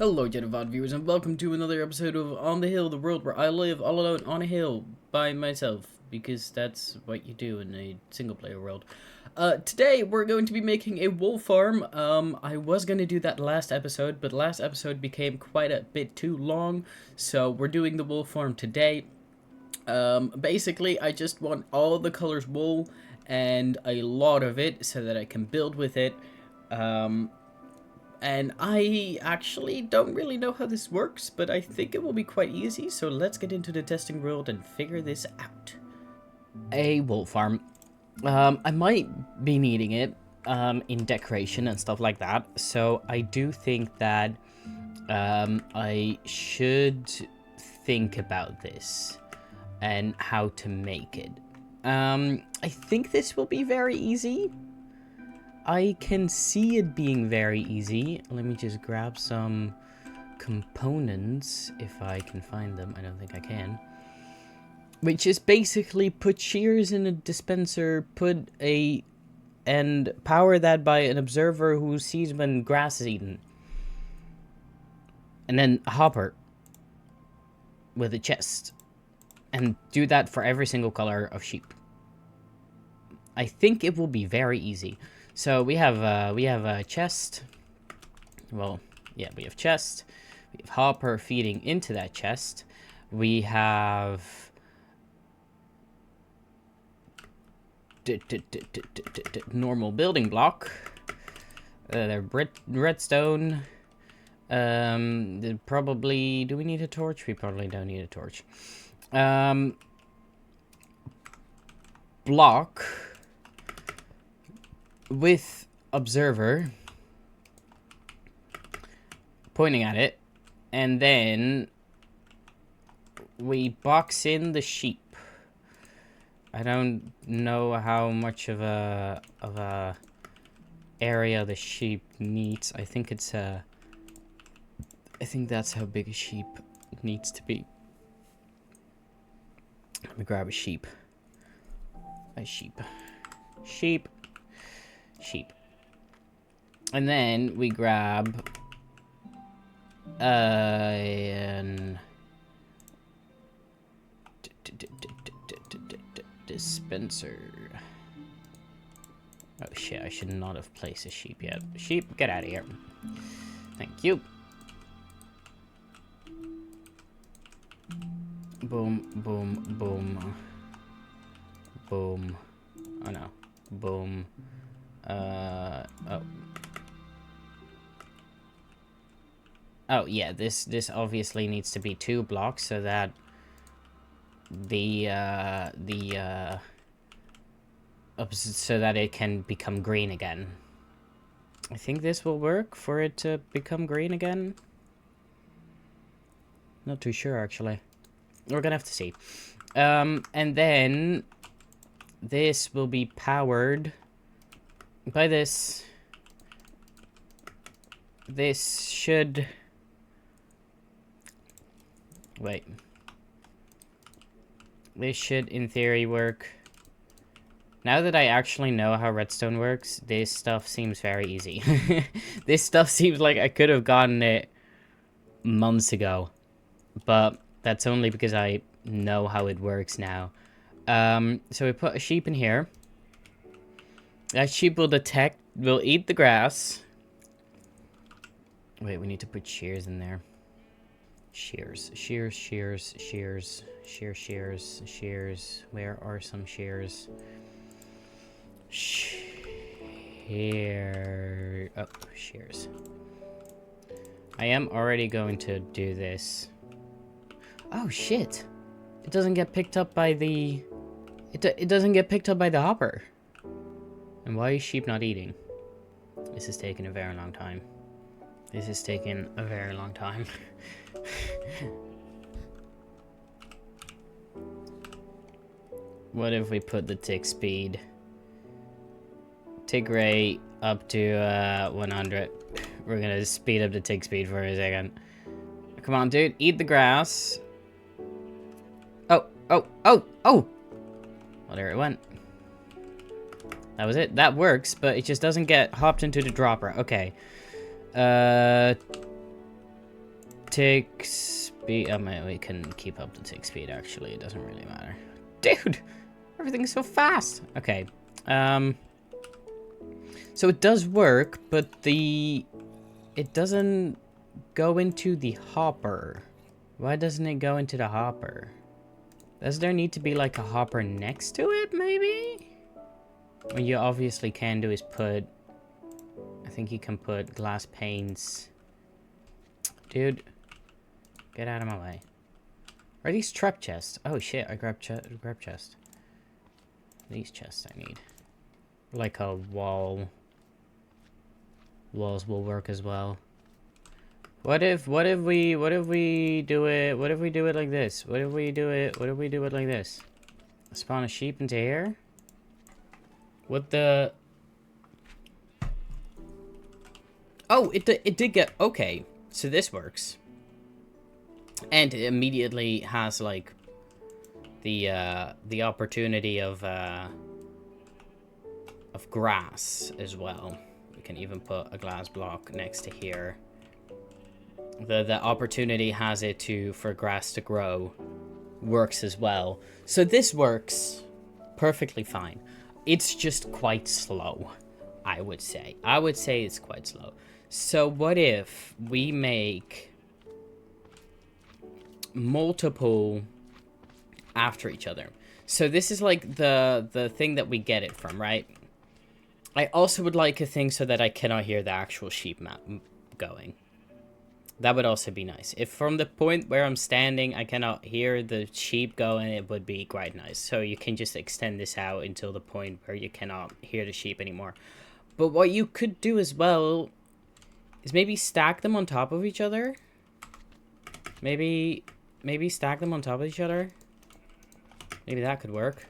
Hello, Jennifer viewers, and welcome to another episode of On the Hill, the world where I live all alone on a hill by myself, because that's what you do in a single-player world. Today, we're going to be making a wool farm. I was going to do that last episode, but last episode became quite a bit too long, so we're doing the wool farm today. Basically, I just want all the colors wool, and a lot of it, so that I can build with it. And I actually don't really know how this works, but I think it will be quite easy, so let's get into the testing world and figure this out. A wool farm. I might be needing it in decoration and stuff like that, so I do think that I should think about this and how to make it. I think this will be very easy. I can see it being very easy. Let me just grab some components, if I can find them. I don't think I can. Which is basically put shears in a dispenser, and power that by an observer who sees when grass is eaten. And then a hopper with a chest. And do that for every single color of sheep. I think it will be very easy. So we have a chest. Well, yeah, we have chest. We have hopper feeding into that chest. We have normal building block. They're redstone. Probably. Do we need a torch? We probably don't need a torch. Block with observer pointing at it, and then we box in the sheep. I don't know how much of a area the sheep needs. I think that's how big a sheep needs to be. Let me grab a sheep. Sheep. And then we grab an dispenser. Oh shit, I should not have placed a sheep yet. Sheep, get out of here. Thank you. Boom, boom, boom. Boom. Oh no. Boom. Oh yeah, this obviously needs to be 2 blocks so that so that it can become green again. I think this will work for it to become green again. Not too sure actually. We're gonna have to see. And then this will be powered by this. This should... Wait. This should, in theory, work. Now that I actually know how redstone works, this stuff seems very easy. This stuff seems like I could have gotten it months ago. But that's only because I know how it works now. So we put a sheep in here. That sheep will eat the grass. Wait, we need to put shears in there. Shears. Where are some shears? Oh, shears. I am already going to do this. Oh, shit. It doesn't get picked up by the... It doesn't get picked up by the hopper. And why is sheep not eating? This is taking a very long time. What if we put the tick speed? Tick rate up to 100. We're gonna speed up the tick speed for a second. Come on, dude. Eat the grass. Oh! Well, there it went. That was it. That works, but it just doesn't get hopped into the dropper. Okay. tick speed. I mean, we can keep up the tick speed, actually. It doesn't really matter. Dude! Everything's so fast! Okay. So it does work, but it doesn't go into the hopper. Why doesn't it go into the hopper? Does there need to be like a hopper next to it, maybe? What you obviously can do is put... I think you can put glass panes. Dude, get out of my way. Are these trap chests? Oh shit, I grabbed chest. These chests I need. Like a wall. Walls will work as well. What if we do it like this? What if we do it like this? Spawn a sheep into here? What the... Oh, it did get... Okay, so this works. And it immediately has, like, the opportunity of grass as well. We can even put a glass block next to here. The opportunity has it for grass to grow works as well. So this works perfectly fine. It's just quite slow, I would say. I would say it's quite slow. So what if we make multiple after each other? So this is like the thing that we get it from, right? I also would like a thing so that I cannot hear the actual sheep map going. That would also be nice. If from the point where I'm standing I cannot hear the sheep going, it would be quite nice. So you can just extend this out until the point where you cannot hear the sheep anymore. But what you could do as well is maybe stack them on top of each other. Maybe stack them on top of each other. Maybe that could work.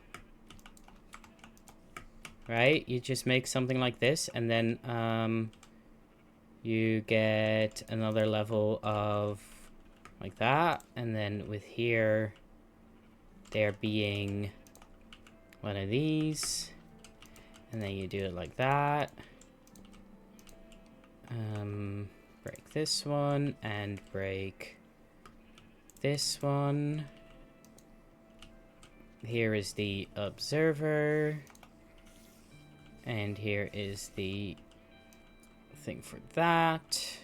Right? You just make something like this, and then you get another level of like that, and then with here there being one of these, and then you do it like that. Break this one and break this one. Here is the observer, and here is the thing for that.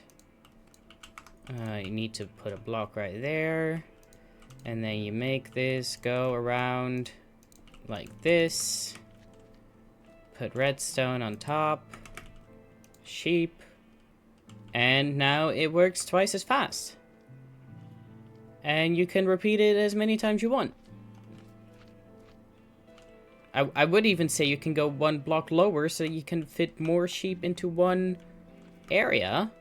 You need to put a block right there, and then you make this go around like this. Put redstone on top, sheep, and now it works twice as fast. And you can repeat it as many times you want. I would even say you can go one block lower so you can fit more sheep into one area.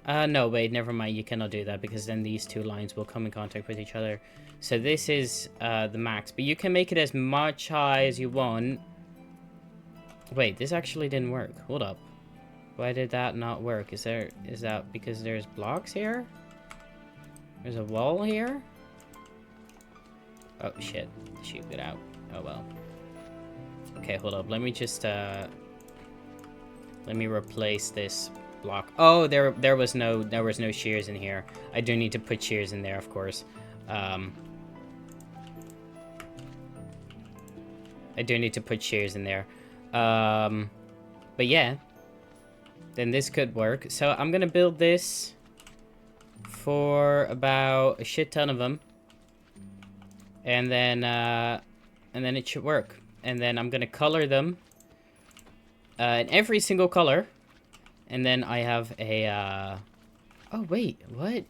No, wait, never mind. You cannot do that because then these two lines will come in contact with each other. So this is the max, but you can make it as much high as you want. Wait, this actually didn't work. Hold up. Why did that not work? Is that because there's blocks here? There's a wall here? Oh shit, sheep get out. Oh well. Okay, hold up. Let me just let me replace this block. Oh, there was no shears in here. I do need to put shears in there, of course. I do need to put shears in there. But yeah, then this could work. So I'm gonna build this for about a shit ton of them. And then it should work. And then I'm gonna color them in every single color. And then I have a oh wait, what?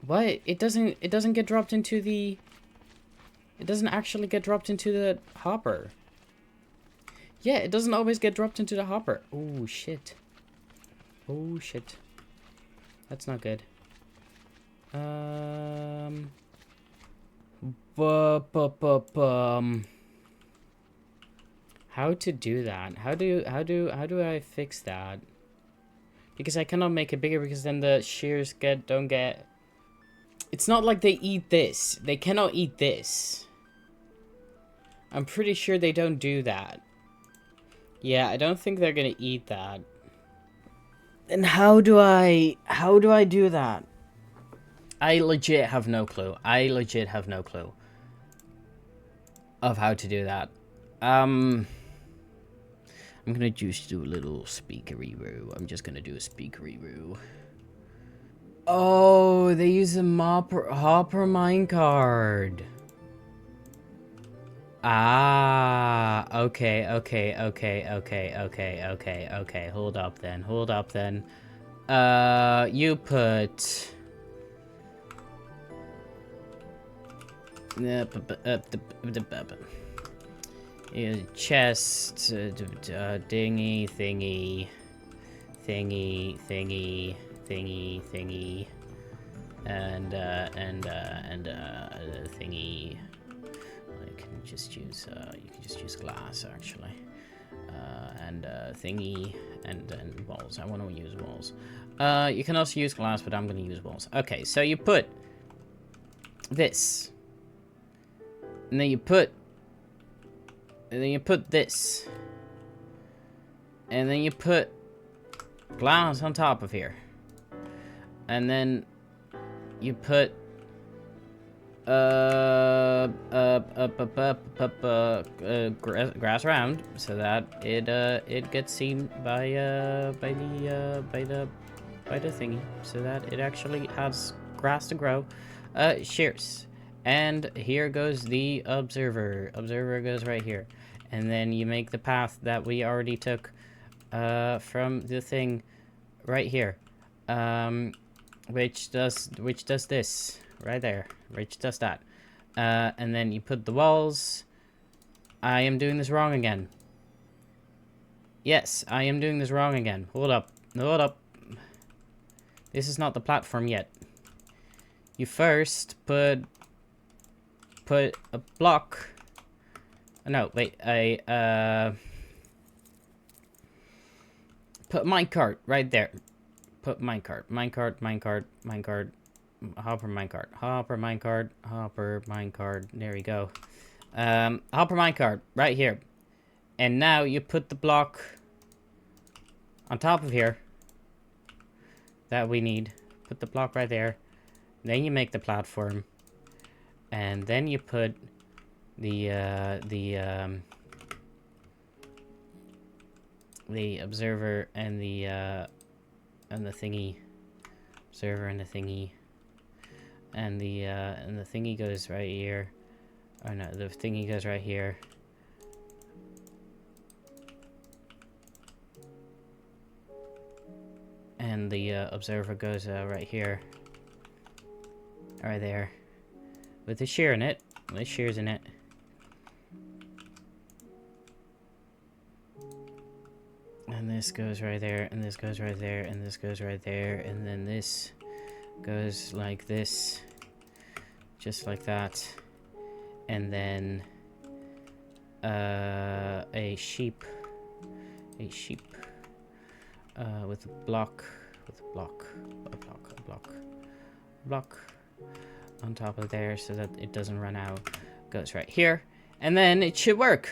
What? It doesn't get dropped into the... It doesn't actually get dropped into the hopper. Yeah, it doesn't always get dropped into the hopper. Oh shit. Oh shit. That's not good. How to do that? How do I fix that? Because I cannot make it bigger because then the shears don't get... It's not like they eat this. They cannot eat this. I'm pretty sure they don't do that. Yeah, I don't think they're gonna eat that. And how do I do that? I legit have no clue. I legit have no clue of how to do that. I'm gonna just do a little speakery-roo. I'm just gonna do a speakery-roo. Oh, they use a hopper minecart. Ah, okay. Hold up then. You put... chest, dingy, thingy, and thingy. You can just use glass actually, and thingy and walls. I want to use walls. You can also use glass, but I'm going to use walls. Okay, so you put this, and then you put this, and then you put glass on top of here, and then you put grass around so that it gets seen by the thingy, so that it actually has grass to grow. Shears. And here goes the observer. Observer goes right here. And then you make the path that we already took from the thing right here. Which does this right there. Which does that. And then you put the walls. I am doing this wrong again. Yes, I am doing this wrong again. Hold up. Hold up. This is not the platform yet. You first put a block. No, wait. Put minecart right there. Put minecart. Hopper minecart. There we go. Hopper minecart right here. And now you put the block on top of here that we need. Put the block right there. Then you make the platform. And then you put the observer and the thingy. Observer and the thingy. And the thingy goes right here. Oh no, the thingy goes right here. And the observer goes right here. Right there. With the shear in it. With shears in it. And this goes right there, and this goes right there, and this goes right there, and then this goes like this. Just like that. And then a sheep. With a block. Block on top of there so that it doesn't run out. Goes right here. And then it should work.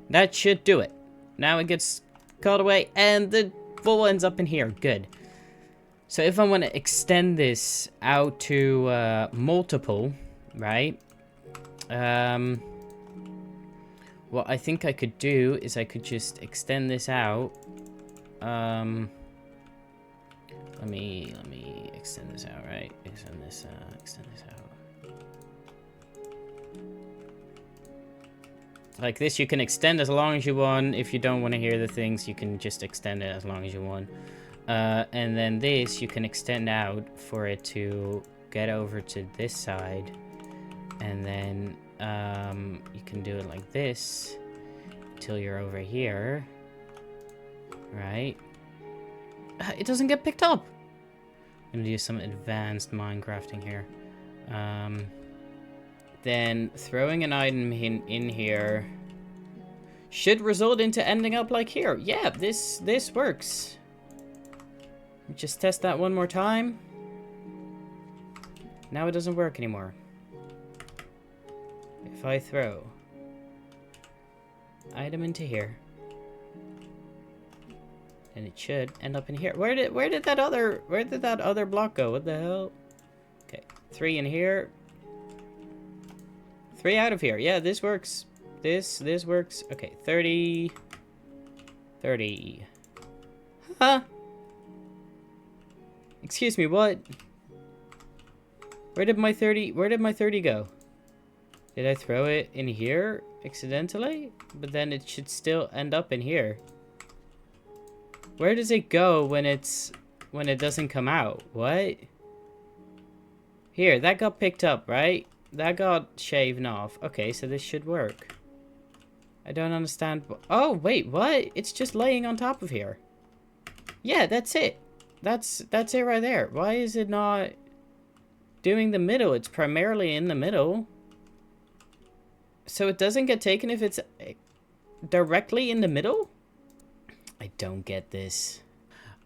That should do it. Now it gets called away and the wool ends up in here. Good. So if I want to extend this out to multiple, right? What I think I could do is I could just extend this out. Let me extend this out, right? Extend this out. Like this, you can extend as long as you want. If you don't want to hear the things, you can just extend it as long as you want. And then this, you can extend out for it to get over to this side. And then you can do it like this until you're over here. Right? It doesn't get picked up. I'm gonna do some advanced Minecrafting here. Then throwing an item in here should result into ending up like here. Yeah, this works. Just test that one more time. Now it doesn't work anymore. If I throw item into here, And it should end up in here. Where did that other block go? What the hell? Okay, 3 in here. 3 out of here. Yeah, this works. This works. Okay, 30. 30. Huh? Excuse me, what? Where did my 30 go? Did I throw it in here accidentally? But then it should still end up in here. Where does it go when it doesn't come out? What? Here, that got picked up, right? That got shaved off. Okay, so this should work. I don't understand. Oh, wait, what? It's just laying on top of here. Yeah, that's it. That's it right there. Why is it not doing the middle? It's primarily in the middle. So it doesn't get taken if it's directly in the middle? I don't get this.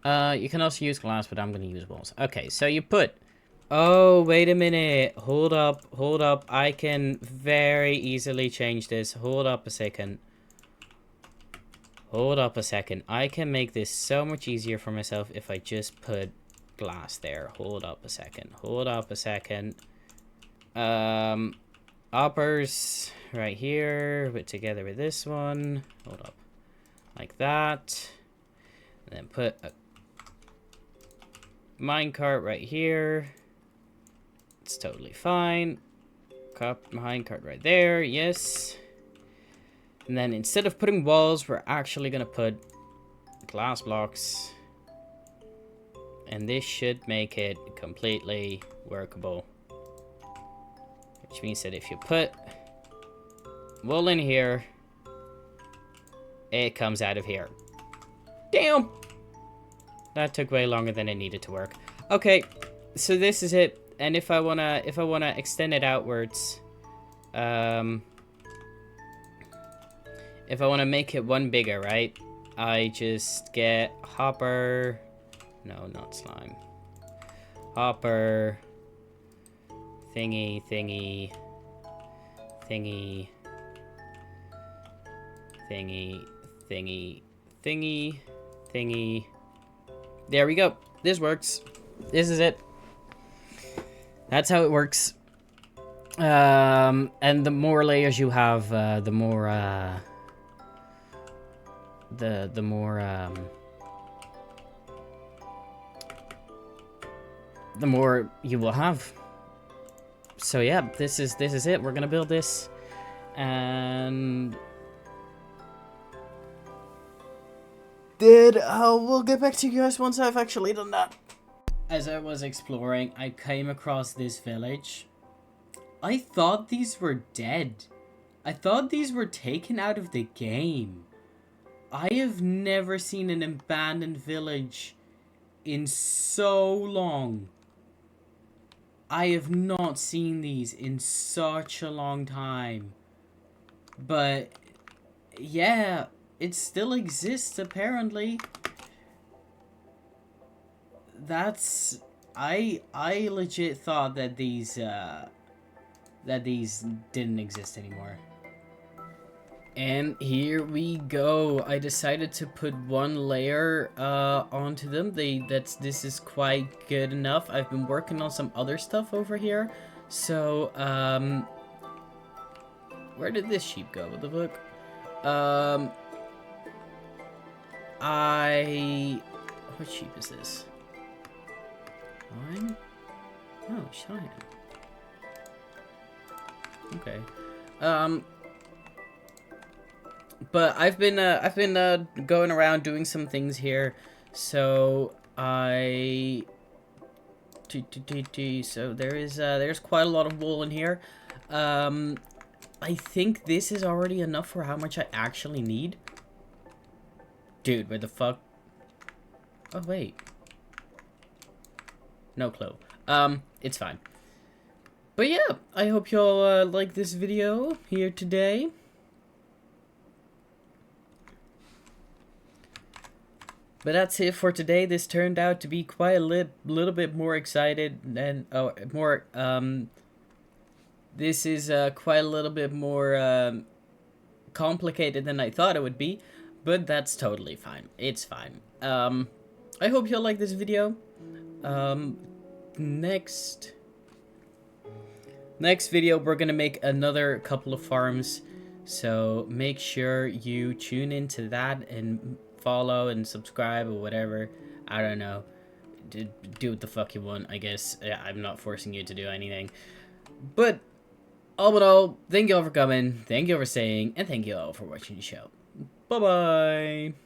You can also use glass, but I'm going to use walls. Okay, so you put... Oh, wait a minute. Hold up. I can very easily change this. Hold up a second. I can make this so much easier for myself if I just put glass there. Hold up a second. Uppers right here, put together with this one. Hold up. Like that. And then put a minecart right here. It's totally fine. Minecart right there, yes. And then instead of putting walls, we're actually gonna put glass blocks. And this should make it completely workable. Which means that if you put wool in here, it comes out of here. Damn! That took way longer than it needed to work. Okay, so this is it. And if I wanna extend it outwards, if I wanna make it one bigger, right? I just get hopper. No, not slime. Hopper. Thingy. There we go. This works. This is it. That's how it works. And the more layers you have, the more you will have. So yeah, this is it. We're gonna build this, and we'll get back to you guys once I've actually done that. As I was exploring, I came across this village. I thought these were dead. I thought these were taken out of the game. I have never seen an abandoned village in so long. I have not seen these in such a long time. But yeah, it still exists apparently. That's I legit thought that these didn't exist anymore. And here we go. I decided to put one layer onto them. This is quite good enough. I've been working on some other stuff over here. So where did this sheep go? What the fuck? What sheep is this? Mine? Oh, Cheyenne. Okay. But I've been going around doing some things here, so so there's quite a lot of wool in here. I think this is already enough for how much I actually need. Dude, where the fuck? Oh wait. No clue. It's fine. But yeah, I hope y'all like this video here today. But that's it for today. This turned out to be quite a little bit more excited and this is quite a little bit more complicated than I thought it would be, but that's totally fine. It's fine. I hope you'll like this video. Next video, we're gonna make another couple of farms, so make sure you tune into that and follow and subscribe or whatever. I don't know. Do what the fuck you want, I guess. I'm not forcing you to do anything. But all in all, thank you all for coming, thank you all for staying, and thank you all for watching the show. Bye-bye!